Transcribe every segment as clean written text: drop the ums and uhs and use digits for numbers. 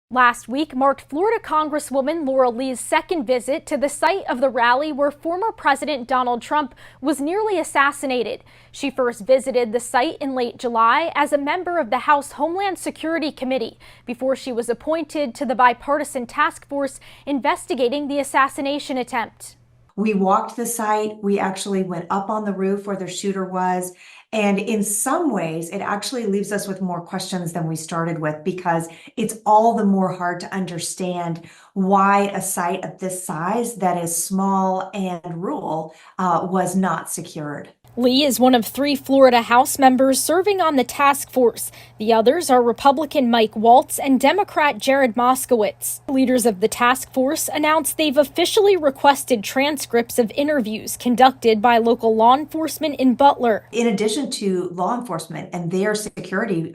Last week marked Florida Congresswoman Laurel's second visit to the site of the rally where former President Donald Trump was nearly assassinated. She first visited the site in late July as a member of the House Homeland Security Committee before she was appointed to the bipartisan task force investigating the assassination attempt. We walked the site. We actually went up on the roof where the shooter was. And in some ways, it actually leaves us with more questions than we started with, because it's all the more hard to understand why a site of this size that is small and rural was not secured. Lee is one of 3 Florida House members serving on the task force. The others are Republican Mike Waltz and Democrat Jared Moskowitz. Leaders of the task force announced they've officially requested transcripts of interviews conducted by local law enforcement in Butler. In addition to law enforcement and their security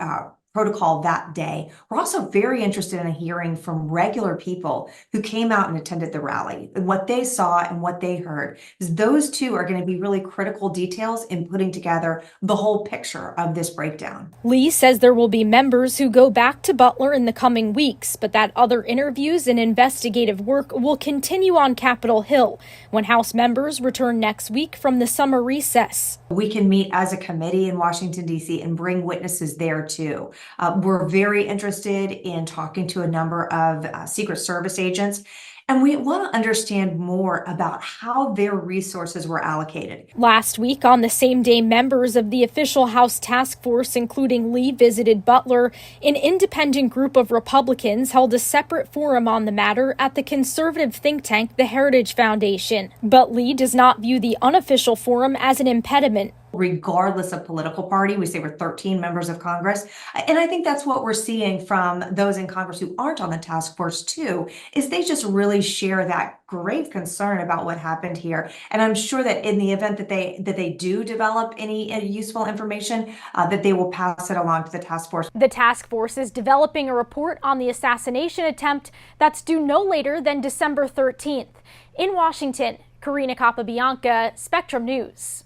protocol that day, we're also very interested in hearing from regular people who came out and attended the rally. And what they saw and what they heard is those two are going to be really critical details in putting together the whole picture of this breakdown. Lee says there will be members who go back to Butler in the coming weeks, but that other interviews and investigative work will continue on Capitol Hill when House members return next week from the summer recess. We can meet as a committee in Washington, D.C. and bring witnesses there too. We're very interested in talking to a number of Secret Service agents, and we want to understand more about how their resources were allocated. Last week, on the same day, members of the official House task force, including Lee, visited Butler. An independent group of Republicans held a separate forum on the matter at the conservative think tank, the Heritage Foundation. But Lee does not view the unofficial forum as an impediment. Regardless of political party, we say we're 13 members of Congress. And I think that's what we're seeing from those in Congress who aren't on the task force too, is they just really share that grave concern about what happened here. And I'm sure that in the event that they do develop any useful information, that they will pass it along to the task force. The task force is developing a report on the assassination attempt that's due no later than December 13th. In Washington, Karina Capabianca, Spectrum News.